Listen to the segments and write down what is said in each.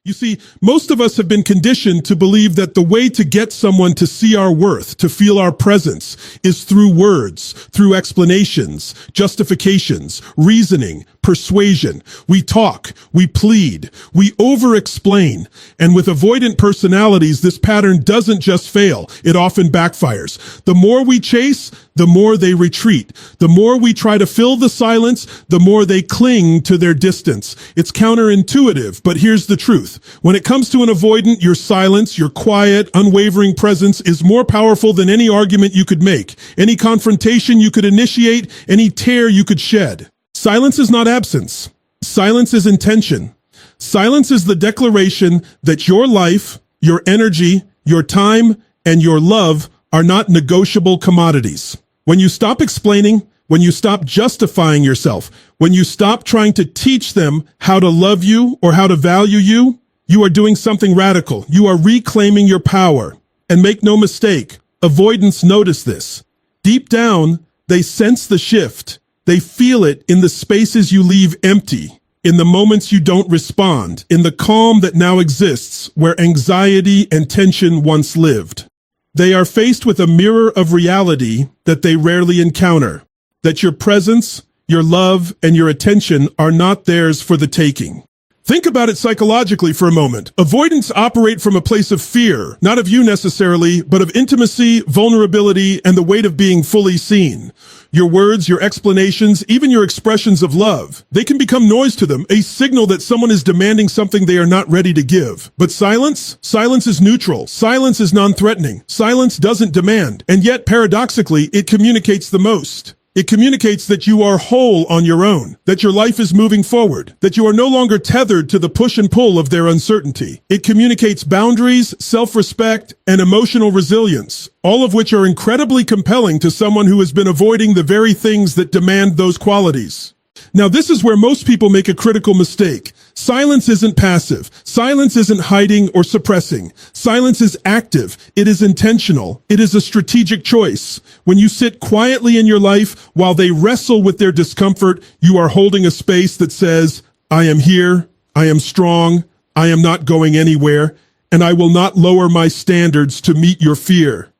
You see, most of us have been conditioned to believe that the way to get someone to see our worth, to feel our presence, is through words, through explanations, justifications, reasoning, persuasion. We talk, we plead, we over-explain. And with avoidant personalities, this pattern doesn't just fail, it often backfires. The more we chase, the more they retreat. The more we try to fill the silence, the more they cling to their distance. It's counterintuitive, but here's the truth. When it comes to an avoidant, your silence, your quiet, unwavering presence is more powerful than any argument you could make, any confrontation you could initiate, any tear you could shed. Silence is not absence. Silence is intention. Silence is the declaration that your life, your energy, your time, and your love are not negotiable commodities. When you stop explaining, when you stop justifying yourself, when you stop trying to teach them how to love you or how to value you, you are doing something radical. You are reclaiming your power. And make no mistake, avoidants notice this. Deep down, they sense the shift. They feel it in the spaces you leave empty, in the moments you don't respond, in the calm that now exists where anxiety and tension once lived. They are faced with a mirror of reality that they rarely encounter, that your presence, your love, and your attention are not theirs for the taking. Think about it psychologically for a moment. Avoidants operate from a place of fear, not of you necessarily, but of intimacy, vulnerability, and the weight of being fully seen. Your words, your explanations, even your expressions of love, they can become noise to them, a signal that someone is demanding something they are not ready to give. But silence? Silence is neutral. Silence is non-threatening. Silence doesn't demand. And yet, paradoxically, it communicates the most. It communicates that you are whole on your own, that your life is moving forward, that you are no longer tethered to the push and pull of their uncertainty. It communicates boundaries, self-respect, and emotional resilience, all of which are incredibly compelling to someone who has been avoiding the very things that demand those qualities. Now, this is where most people make a critical mistake. Silence isn't passive. Silence isn't hiding or suppressing. Silence is active. It is intentional. It is a strategic choice. When you sit quietly in your life while they wrestle with their discomfort, you are holding a space that says, I am here, I am strong, I am not going anywhere, and I will not lower my standards to meet your fear.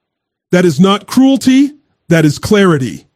That is not cruelty, that is clarity.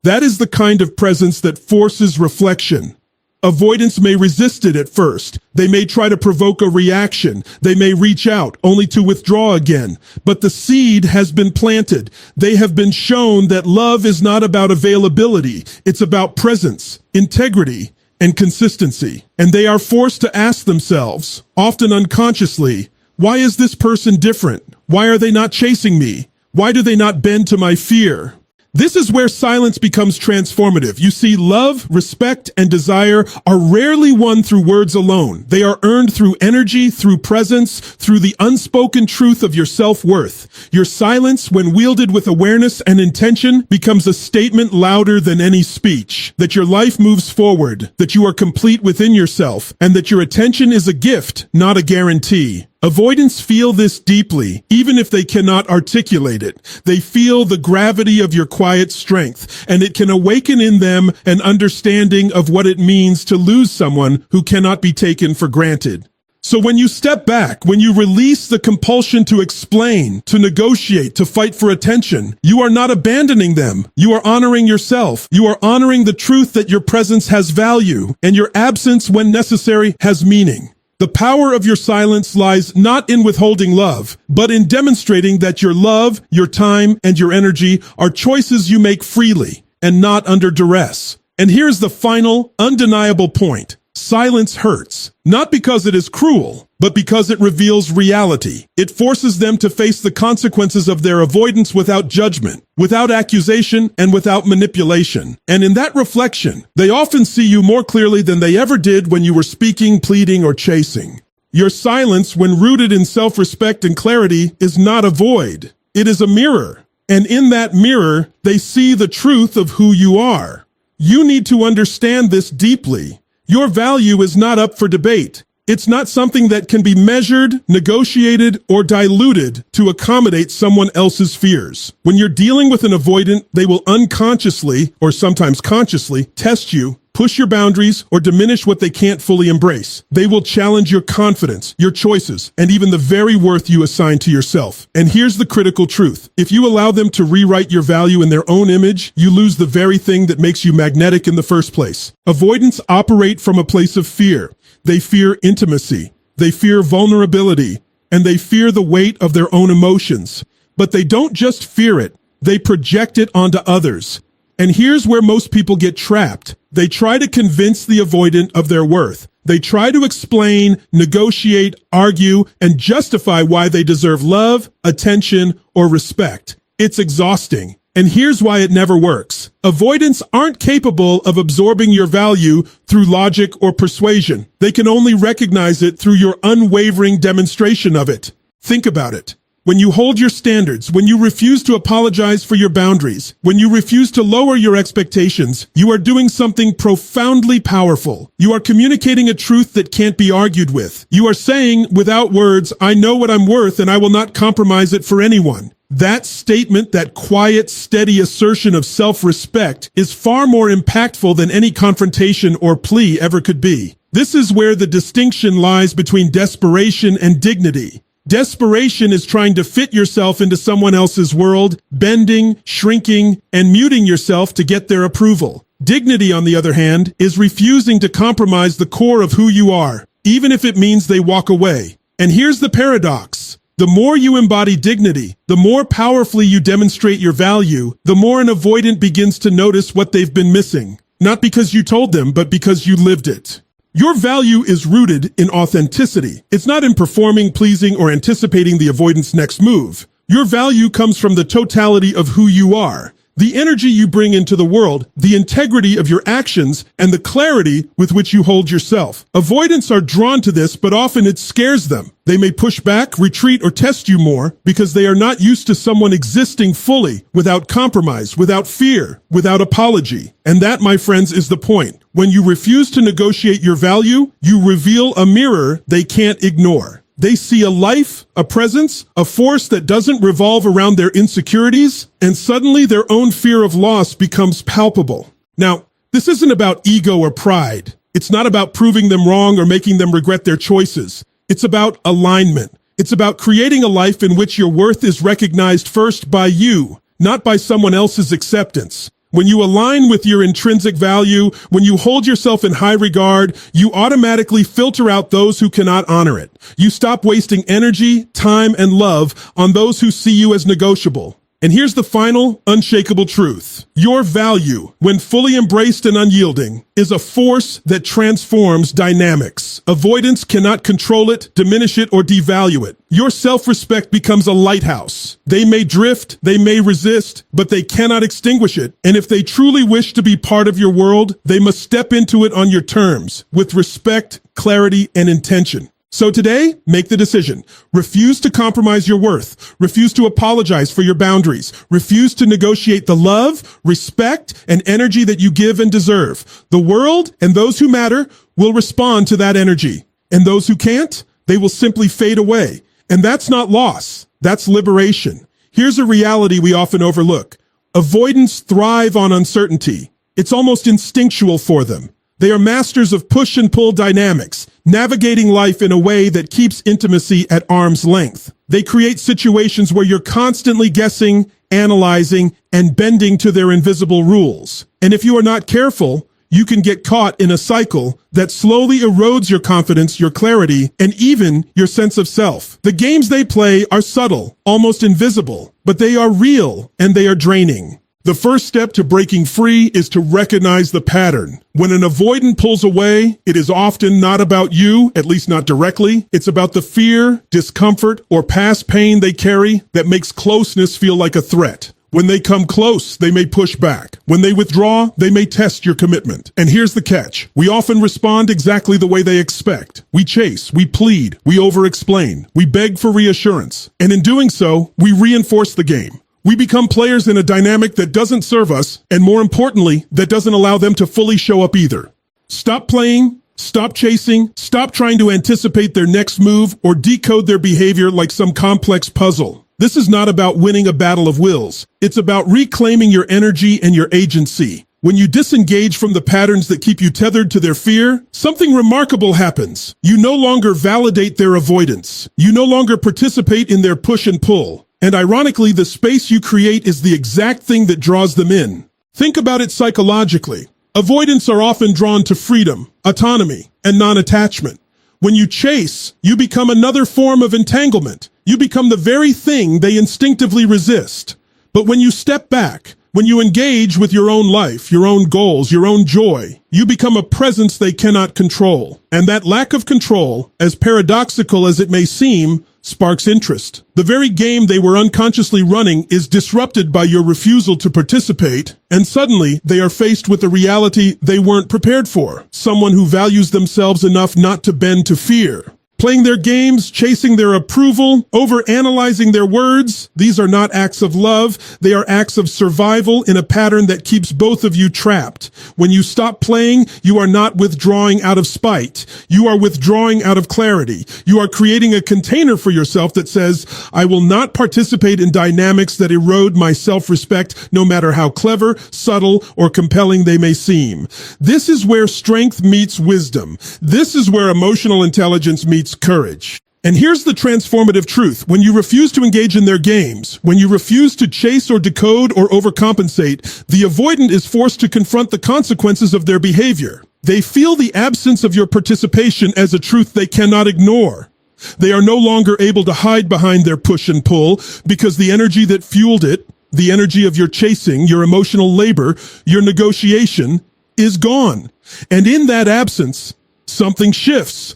That is the kind of presence that forces reflection. Avoidants may resist it at first. They may try to provoke a reaction. They may reach out only to withdraw again. But the seed has been planted. They have been shown that love is not about availability. It's about presence, integrity, and consistency. And they are forced to ask themselves, often unconsciously, why is this person different? Why are they not chasing me? Why do they not bend to my fear? This is where silence becomes transformative. You see, love, respect, and desire are rarely won through words alone. They are earned through energy, through presence, through the unspoken truth of your self-worth. Your silence, when wielded with awareness and intention, becomes a statement louder than any speech. That your life moves forward, that you are complete within yourself, and that your attention is a gift, not a guarantee. Avoidants feel this deeply, even if they cannot articulate it. They feel the gravity of your quiet strength, and it can awaken in them an understanding of what it means to lose someone who cannot be taken for granted. So when you step back, when you release the compulsion to explain, to negotiate, to fight for attention, you are not abandoning them. You are honoring yourself. You are honoring the truth that your presence has value, and your absence, when necessary, has meaning. The power of your silence lies not in withholding love, but in demonstrating that your love, your time, and your energy are choices you make freely and not under duress. And here's the final, undeniable point. Silence hurts, not because it is cruel, but because it reveals reality. It forces them to face the consequences of their avoidance without judgment, without accusation, and without manipulation. And in that reflection, they often see you more clearly than they ever did when you were speaking, pleading, or chasing. Your silence, when rooted in self-respect and clarity, is not a void. It is a mirror. And in that mirror, they see the truth of who you are. You need to understand this deeply. Your value is not up for debate. It's not something that can be measured, negotiated, or diluted to accommodate someone else's fears. When you're dealing with an avoidant, they will unconsciously, or sometimes consciously, test you, push your boundaries, or diminish what they can't fully embrace. They will challenge your confidence, your choices, and even the very worth you assign to yourself. And here's the critical truth. If you allow them to rewrite your value in their own image, you lose the very thing that makes you magnetic in the first place. Avoidants operate from a place of fear. They fear intimacy. They fear vulnerability. And they fear the weight of their own emotions. But they don't just fear it. They project it onto others. And here's where most people get trapped. They try to convince the avoidant of their worth. They try to explain, negotiate, argue, and justify why they deserve love, attention, or respect. It's exhausting. And here's why it never works. Avoidants aren't capable of absorbing your value through logic or persuasion. They can only recognize it through your unwavering demonstration of it. Think about it. When you hold your standards, when you refuse to apologize for your boundaries, when you refuse to lower your expectations, you are doing something profoundly powerful. You are communicating a truth that can't be argued with. You are saying, without words, I know what I'm worth and I will not compromise it for anyone. That statement, that quiet, steady assertion of self-respect, is far more impactful than any confrontation or plea ever could be. This is where the distinction lies between desperation and dignity. Desperation is trying to fit yourself into someone else's world, bending, shrinking, and muting yourself to get their approval. Dignity, on the other hand, is refusing to compromise the core of who you are, even if it means they walk away. And here's the paradox. The more you embody dignity, the more powerfully you demonstrate your value, the more an avoidant begins to notice what they've been missing. Not because you told them, but because you lived it. Your value is rooted in authenticity. It's not in performing, pleasing, or anticipating the avoidant's next move. Your value comes from the totality of who you are, the energy you bring into the world, the integrity of your actions, and the clarity with which you hold yourself. Avoidants are drawn to this, but often it scares them. They may push back, retreat, or test you more because they are not used to someone existing fully, without compromise, without fear, without apology. And that, my friends, is the point. When you refuse to negotiate your value, you reveal a mirror they can't ignore. They see a life, a presence, a force that doesn't revolve around their insecurities, and suddenly their own fear of loss becomes palpable. Now, this isn't about ego or pride. It's not about proving them wrong or making them regret their choices. It's about alignment. It's about creating a life in which your worth is recognized first by you, not by someone else's acceptance. When you align with your intrinsic value, when you hold yourself in high regard, you automatically filter out those who cannot honor it. You stop wasting energy, time, and love on those who see you as negotiable. And here's the final, unshakable truth. Your value, when fully embraced and unyielding, is a force that transforms dynamics. Avoidance cannot control it, diminish it, or devalue it. Your self-respect becomes a lighthouse. They may drift, they may resist, but they cannot extinguish it. And if they truly wish to be part of your world, they must step into it on your terms, with respect, clarity, and intention. So today, make the decision. Refuse to compromise your worth. Refuse to apologize for your boundaries. Refuse to negotiate the love, respect, and energy that you give and deserve. The world and those who matter will respond to that energy. And those who can't, they will simply fade away. And that's not loss. That's liberation. Here's a reality we often overlook. Avoidants thrive on uncertainty. It's almost instinctual for them. They are masters of push and pull dynamics, navigating life in a way that keeps intimacy at arm's length. They create situations where you're constantly guessing, analyzing, and bending to their invisible rules. And if you are not careful, you can get caught in a cycle that slowly erodes your confidence, your clarity, and even your sense of self. The games they play are subtle, almost invisible, but they are real and they are draining. The first step to breaking free is to recognize the pattern. When an avoidant pulls away, it is often not about you, at least not directly. It's about the fear, discomfort, or past pain they carry that makes closeness feel like a threat. When they come close, they may push back. When they withdraw, they may test your commitment. And here's the catch. We often respond exactly the way they expect. We chase, we plead, we over-explain, we beg for reassurance. And in doing so, we reinforce the game. We become players in a dynamic that doesn't serve us, and more importantly, that doesn't allow them to fully show up either. Stop playing, stop chasing, stop trying to anticipate their next move or decode their behavior like some complex puzzle. This is not about winning a battle of wills. It's about reclaiming your energy and your agency. When you disengage from the patterns that keep you tethered to their fear, something remarkable happens. You no longer validate their avoidance. You no longer participate in their push and pull. And ironically, the space you create is the exact thing that draws them in. Think about it psychologically. Avoidants are often drawn to freedom, autonomy, and non-attachment. When you chase, you become another form of entanglement. You become the very thing they instinctively resist. But when you step back, when you engage with your own life, your own goals, your own joy, you become a presence they cannot control. And that lack of control, as paradoxical as it may seem, sparks interest. The very game they were unconsciously running is disrupted by your refusal to participate, and suddenly they are faced with a reality they weren't prepared for. Someone who values themselves enough not to bend to fear. Playing their games, chasing their approval, overanalyzing their words, these are not acts of love. They are acts of survival in a pattern that keeps both of you trapped. When you stop playing, you are not withdrawing out of spite. You are withdrawing out of clarity. You are creating a container for yourself that says, I will not participate in dynamics that erode my self-respect, no matter how clever, subtle, or compelling they may seem. This is where strength meets wisdom. This is where emotional intelligence meets courage. And here's the transformative truth. When you refuse to engage in their games, when you refuse to chase or decode or overcompensate, the avoidant is forced to confront the consequences of their behavior. They feel the absence of your participation as a truth they cannot ignore. They are no longer able to hide behind their push and pull because the energy that fueled it, the energy of your chasing, your emotional labor, your negotiation, is gone. And in that absence, something shifts.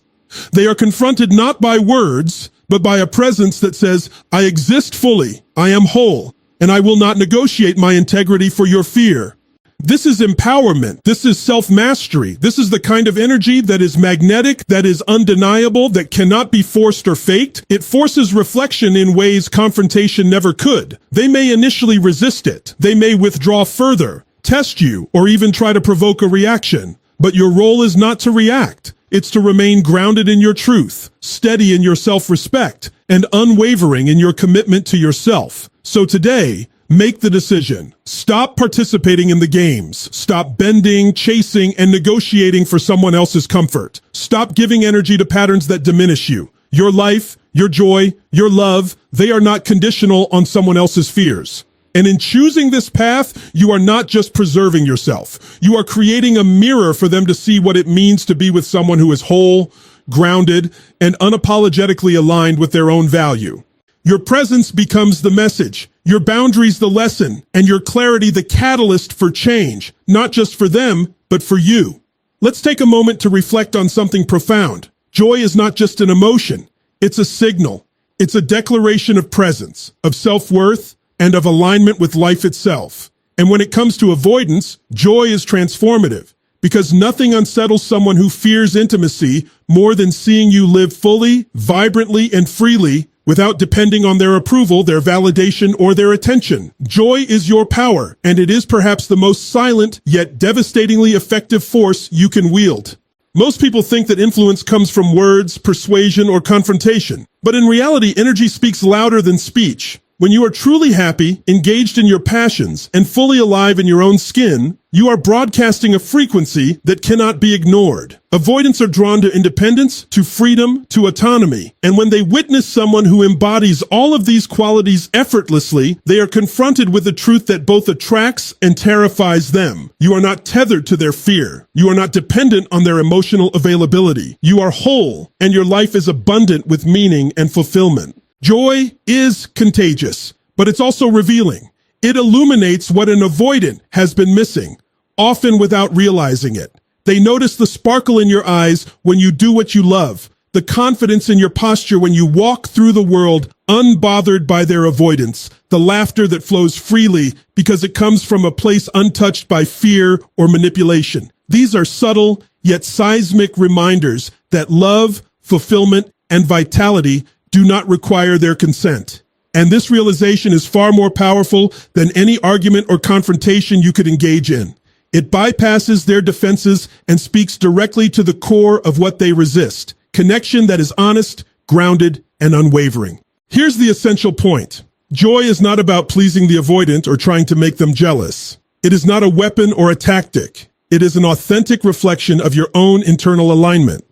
They are confronted not by words, but by a presence that says, I exist fully, I am whole, and I will not negotiate my integrity for your fear. This is empowerment. This is self-mastery. This is the kind of energy that is magnetic, that is undeniable, that cannot be forced or faked. It forces reflection in ways confrontation never could. They may initially resist it. They may withdraw further, test you, or even try to provoke a reaction. But your role is not to react. It's to remain grounded in your truth, steady in your self-respect, and unwavering in your commitment to yourself. So today, make the decision. Stop participating in the games. Stop bending, chasing, and negotiating for someone else's comfort. Stop giving energy to patterns that diminish you. Your life, your joy, your love, they are not conditional on someone else's fears. And in choosing this path, you are not just preserving yourself. You are creating a mirror for them to see what it means to be with someone who is whole, grounded, and unapologetically aligned with their own value. Your presence becomes the message, your boundaries the lesson, and your clarity the catalyst for change, not just for them, but for you. Let's take a moment to reflect on something profound. Joy is not just an emotion. It's a signal. It's a declaration of presence, of self-worth, and of alignment with life itself. And when it comes to avoidance, joy is transformative, because nothing unsettles someone who fears intimacy more than seeing you live fully, vibrantly, and freely without depending on their approval, their validation, or their attention. Joy is your power, and it is perhaps the most silent yet devastatingly effective force you can wield. Most people think that influence comes from words, persuasion, or confrontation. But in reality, energy speaks louder than speech. When you are truly happy, engaged in your passions, and fully alive in your own skin, you are broadcasting a frequency that cannot be ignored. Avoidants are drawn to independence, to freedom, to autonomy. And when they witness someone who embodies all of these qualities effortlessly, they are confronted with a truth that both attracts and terrifies them. You are not tethered to their fear. You are not dependent on their emotional availability. You are whole, and your life is abundant with meaning and fulfillment. Joy is contagious, but it's also revealing. It illuminates what an avoidant has been missing, often without realizing it. They notice the sparkle in your eyes when you do what you love, the confidence in your posture when you walk through the world unbothered by their avoidance, the laughter that flows freely because it comes from a place untouched by fear or manipulation. These are subtle yet seismic reminders that love, fulfillment, and vitality do not require their consent. And this realization is far more powerful than any argument or confrontation you could engage in. It bypasses their defenses and speaks directly to the core of what they resist. Connection that is honest, grounded, and unwavering. Here's the essential point. Joy is not about pleasing the avoidant or trying to make them jealous. It is not a weapon or a tactic. It is an authentic reflection of your own internal alignment.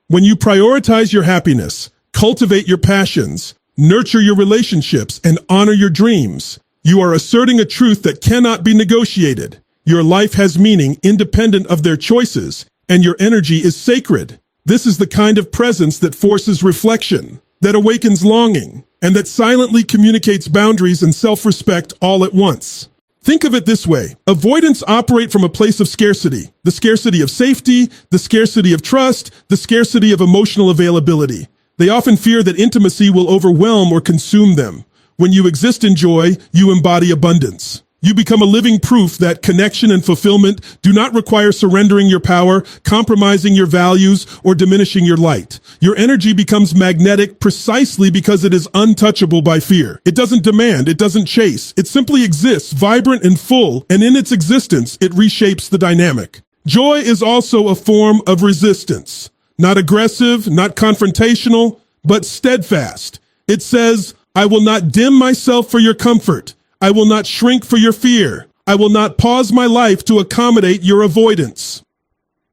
When you prioritize your happiness, cultivate your passions, nurture your relationships, and honor your dreams, you are asserting a truth that cannot be negotiated. Your life has meaning independent of their choices, and your energy is sacred. This is the kind of presence that forces reflection, that awakens longing, and that silently communicates boundaries and self-respect all at once. Think of it this way. Avoidants operate from a place of scarcity. The scarcity of safety, the scarcity of trust, the scarcity of emotional availability. They often fear that intimacy will overwhelm or consume them. When you exist in joy, you embody abundance. You become a living proof that connection and fulfillment do not require surrendering your power, compromising your values, or diminishing your light. Your energy becomes magnetic precisely because it is untouchable by fear. It doesn't demand, it doesn't chase. It simply exists, vibrant and full, and in its existence, it reshapes the dynamic. Joy is also a form of resistance. Not aggressive, not confrontational, but steadfast. It says, I will not dim myself for your comfort. I will not shrink for your fear. I will not pause my life to accommodate your avoidance.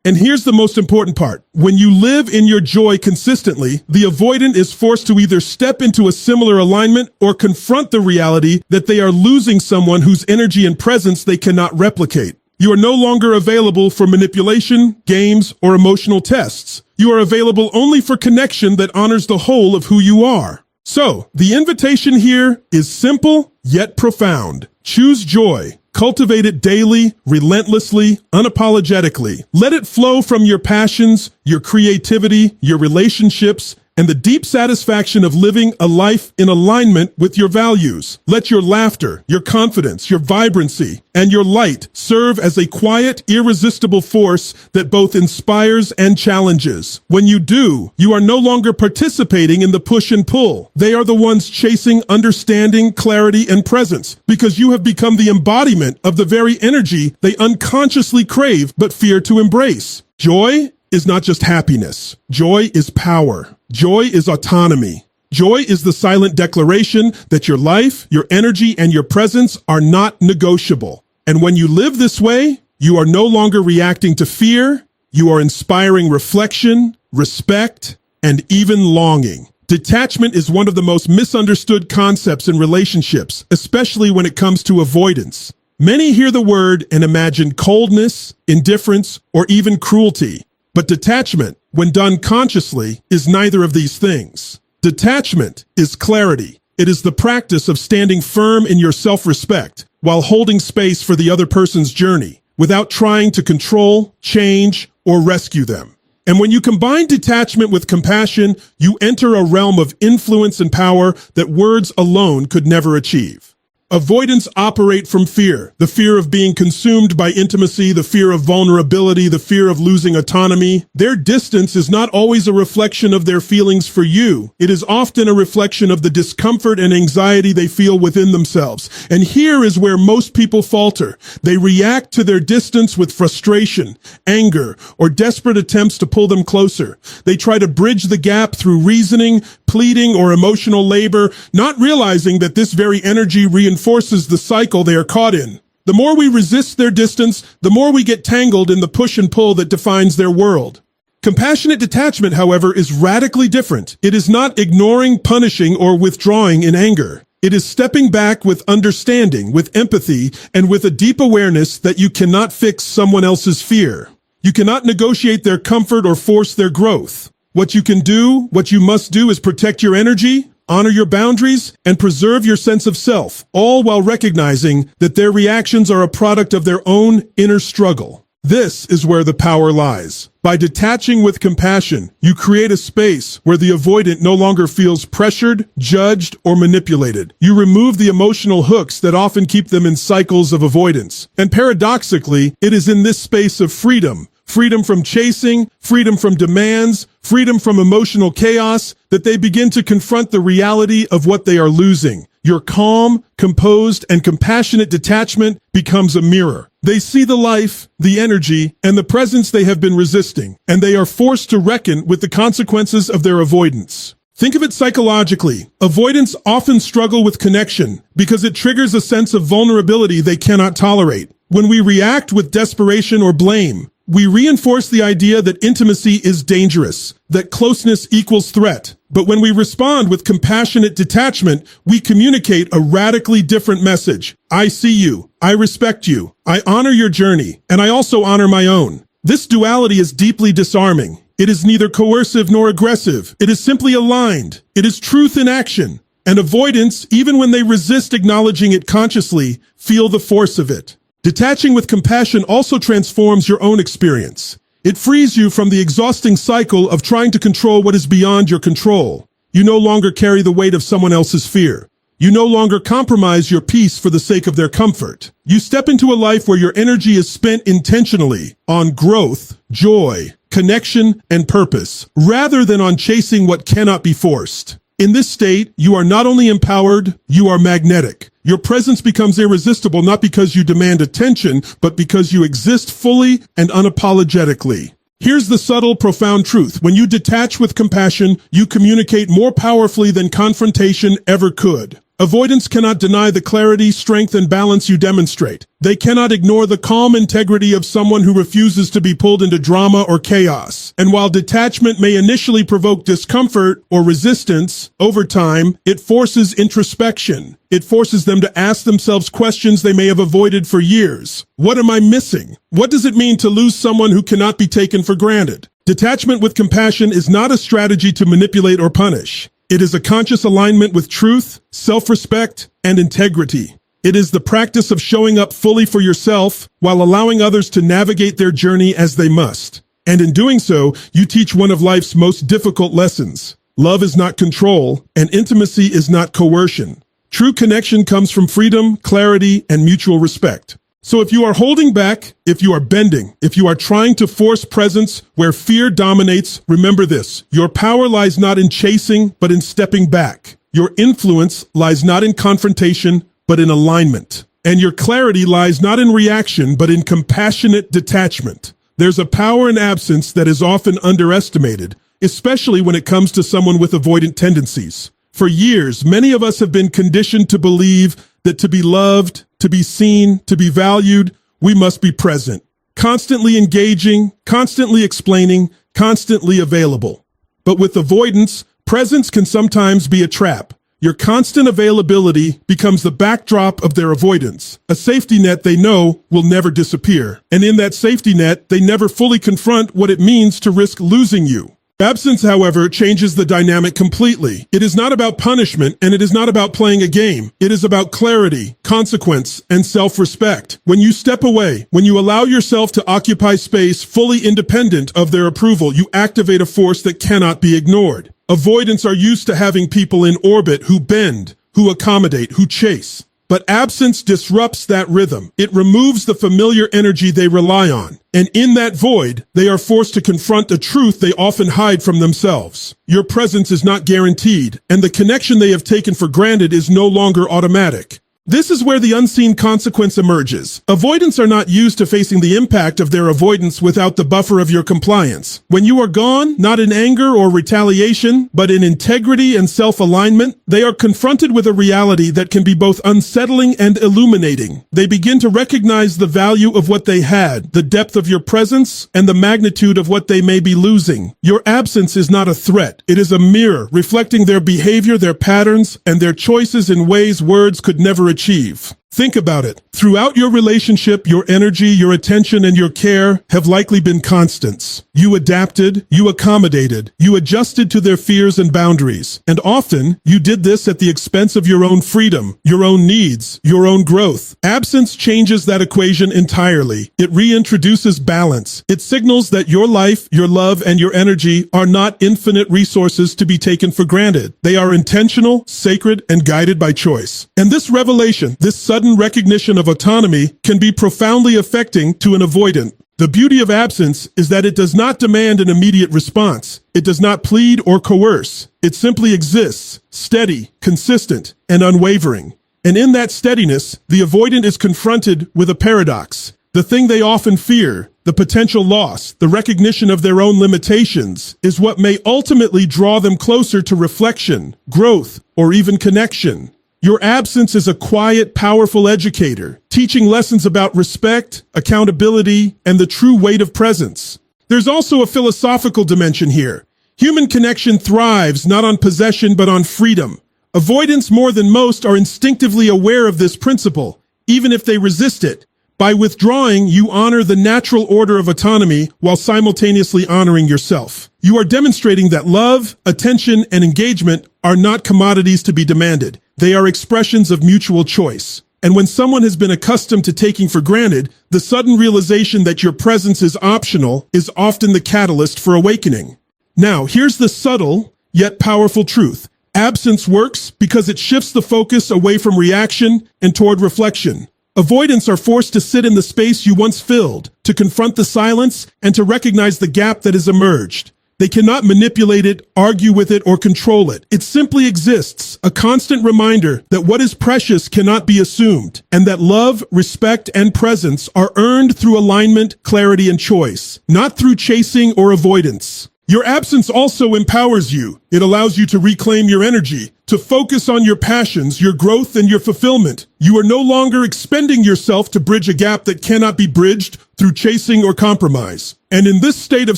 And here's the most important part. When you live in your joy consistently, the avoidant is forced to either step into a similar alignment or confront the reality that they are losing someone whose energy and presence they cannot replicate. You are no longer available for manipulation, games, or emotional tests. You are available only for connection that honors the whole of who you are. So, the invitation here is simple yet profound. Choose joy. Cultivate it daily, relentlessly, unapologetically. Let it flow from your passions, your creativity, your relationships, and the deep satisfaction of living a life in alignment with your values. Let your laughter, your confidence, your vibrancy, and your light serve as a quiet, irresistible force that both inspires and challenges. When you do, you are no longer participating in the push and pull. They are the ones chasing understanding, clarity, and presence, because you have become the embodiment of the very energy they unconsciously crave but fear to embrace. Joy is not just happiness. Joy is power. Joy is autonomy. Joy is the silent declaration that your life, your energy, and your presence are not negotiable. And when you live this way, you are no longer reacting to fear. You are inspiring reflection, respect, and even longing. Detachment is one of the most misunderstood concepts in relationships, especially when it comes to avoidance. Many hear the word and imagine coldness, indifference, or even cruelty. But detachment, when done consciously, is neither of these things. Detachment is clarity. It is the practice of standing firm in your self-respect while holding space for the other person's journey, without trying to control, change, or rescue them. And when you combine detachment with compassion, you enter a realm of influence and power that words alone could never achieve. Avoidants operate from fear, the fear of being consumed by intimacy, the fear of vulnerability, the fear of losing autonomy. Their distance is not always a reflection of their feelings for you. It is often a reflection of the discomfort and anxiety they feel within themselves. And here is where most people falter. They react to their distance with frustration, anger, or desperate attempts to pull them closer. They try to bridge the gap through reasoning, pleading, or emotional labor, not realizing that this very energy reinforces the cycle they are caught in. The more we resist their distance, the more we get tangled in the push and pull that defines their world. Compassionate detachment, however, is radically different. It is not ignoring, punishing, or withdrawing in anger. It is stepping back with understanding, with empathy, and with a deep awareness that you cannot fix someone else's fear. You cannot negotiate their comfort or force their growth. What you can do, what you must do, is protect your energy, honor your boundaries, and preserve your sense of self, all while recognizing that their reactions are a product of their own inner struggle. This is where the power lies. By detaching with compassion, you create a space where the avoidant no longer feels pressured, judged, or manipulated. You remove the emotional hooks that often keep them in cycles of avoidance. And paradoxically, it is in this space of freedom, freedom from chasing, freedom from demands, freedom from emotional chaos, that they begin to confront the reality of what they are losing. Your calm, composed, and compassionate detachment becomes a mirror. They see the life, the energy, and the presence they have been resisting, and they are forced to reckon with the consequences of their avoidance. Think of it psychologically. Avoidants often struggle with connection because it triggers a sense of vulnerability they cannot tolerate. When we react with desperation or blame, we reinforce the idea that intimacy is dangerous, that closeness equals threat. But when we respond with compassionate detachment, we communicate a radically different message. I see you, I respect you, I honor your journey, and I also honor my own. This duality is deeply disarming. It is neither coercive nor aggressive. It is simply aligned. It is truth in action. And avoidants, even when they resist acknowledging it consciously, feel the force of it. Detaching with compassion also transforms your own experience. It frees you from the exhausting cycle of trying to control what is beyond your control. You no longer carry the weight of someone else's fear. You no longer compromise your peace for the sake of their comfort. You step into a life where your energy is spent intentionally on growth, joy, connection, and purpose, rather than on chasing what cannot be forced. In this state, you are not only empowered, you are magnetic. Your presence becomes irresistible not because you demand attention, but because you exist fully and unapologetically. Here's the subtle, profound truth. When you detach with compassion, you communicate more powerfully than confrontation ever could. Avoidants cannot deny the clarity, strength, and balance you demonstrate. They cannot ignore the calm integrity of someone who refuses to be pulled into drama or chaos. And while detachment may initially provoke discomfort or resistance, over time, it forces introspection. It forces them to ask themselves questions they may have avoided for years. What am I missing? What does it mean to lose someone who cannot be taken for granted? Detachment with compassion is not a strategy to manipulate or punish. It is a conscious alignment with truth, self-respect, and integrity. It is the practice of showing up fully for yourself while allowing others to navigate their journey as they must. And in doing so, you teach one of life's most difficult lessons. Love is not control, and intimacy is not coercion. True connection comes from freedom, clarity, and mutual respect. So if you are holding back, if you are bending, if you are trying to force presence where fear dominates, remember this. Your power lies not in chasing, but in stepping back. Your influence lies not in confrontation, but in alignment. And your clarity lies not in reaction, but in compassionate detachment. There's a power in absence that is often underestimated, especially when it comes to someone with avoidant tendencies. For years, many of us have been conditioned to believe that to be loved, to be seen, to be valued, we must be present, constantly engaging, constantly explaining, constantly available. But with avoidance, presence can sometimes be a trap. Your constant availability becomes the backdrop of their avoidance, a safety net they know will never disappear. And in that safety net, they never fully confront what it means to risk losing you. Absence, however, changes the dynamic completely. It is not about punishment, and it is not about playing a game. It is about clarity, consequence, and self-respect. When you step away, when you allow yourself to occupy space fully independent of their approval, you activate a force that cannot be ignored. Avoidants are used to having people in orbit who bend, who accommodate, who chase. But absence disrupts that rhythm. It removes the familiar energy they rely on. And in that void, they are forced to confront a truth they often hide from themselves. Your presence is not guaranteed, and the connection they have taken for granted is no longer automatic. This is where the unseen consequence emerges. Avoidants are not used to facing the impact of their avoidance without the buffer of your compliance. When you are gone, not in anger or retaliation, but in integrity and self-alignment, they are confronted with a reality that can be both unsettling and illuminating. They begin to recognize the value of what they had, the depth of your presence, and the magnitude of what they may be losing. Your absence is not a threat. It is a mirror reflecting their behavior, their patterns, and their choices in ways words could never achieve. Think about it. Throughout your relationship, your energy, your attention, and your care have likely been constants. You adapted, you accommodated, you adjusted to their fears and boundaries. And often, you did this at the expense of your own freedom, your own needs, your own growth. Absence changes that equation entirely. It reintroduces balance. It signals that your life, your love, and your energy are not infinite resources to be taken for granted. They are intentional, sacred, and guided by choice. And this revelation, this sudden recognition of autonomy can be profoundly affecting to an avoidant. The beauty of absence is that it does not demand an immediate response. It does not plead or coerce. It simply exists, steady, consistent, and unwavering. And in that steadiness, the avoidant is confronted with a paradox. The thing they often fear, the potential loss, the recognition of their own limitations, is what may ultimately draw them closer to reflection, growth, or even connection. Your absence is a quiet, powerful educator, teaching lessons about respect, accountability, and the true weight of presence. There's also a philosophical dimension here. Human connection thrives not on possession but on freedom. Avoidants more than most are instinctively aware of this principle, even if they resist it. By withdrawing, you honor the natural order of autonomy while simultaneously honoring yourself. You are demonstrating that love, attention, and engagement are not commodities to be demanded. They are expressions of mutual choice. And when someone has been accustomed to taking for granted, the sudden realization that your presence is optional is often the catalyst for awakening. Now, here's the subtle, yet powerful truth. Absence works because it shifts the focus away from reaction and toward reflection. Avoidants are forced to sit in the space you once filled, to confront the silence, and to recognize the gap that has emerged. They cannot manipulate it, argue with it, or control it. It simply exists, a constant reminder that what is precious cannot be assumed, and that love, respect, and presence are earned through alignment, clarity, and choice, not through chasing or avoidance. Your absence also empowers you. It allows you to reclaim your energy, to focus on your passions, your growth, and your fulfillment. You are no longer expending yourself to bridge a gap that cannot be bridged through chasing or compromise. And in this state of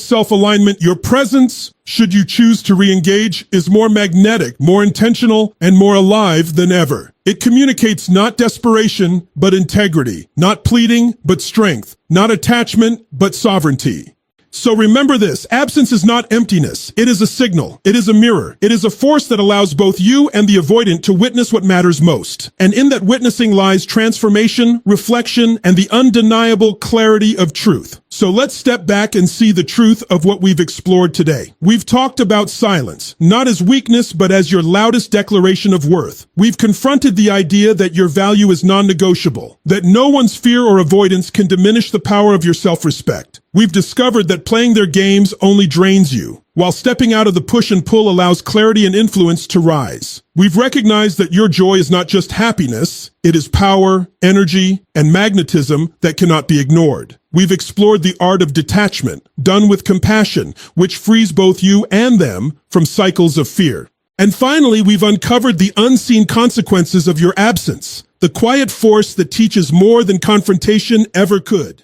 self-alignment, your presence, should you choose to re-engage, is more magnetic, more intentional, and more alive than ever. It communicates not desperation, but integrity, not pleading, but strength, not attachment, but sovereignty. So remember this, absence is not emptiness. It is a signal. It is a mirror. It is a force that allows both you and the avoidant to witness what matters most. And in that witnessing lies transformation, reflection, and the undeniable clarity of truth. So let's step back and see the truth of what we've explored today. We've talked about silence, not as weakness, but as your loudest declaration of worth. We've confronted the idea that your value is non-negotiable, that no one's fear or avoidance can diminish the power of your self-respect. We've discovered that playing their games only drains you, while stepping out of the push and pull allows clarity and influence to rise. We've recognized that your joy is not just happiness, it is power, energy, and magnetism that cannot be ignored. We've explored the art of detachment, done with compassion, which frees both you and them from cycles of fear. And finally, we've uncovered the unseen consequences of your absence, the quiet force that teaches more than confrontation ever could.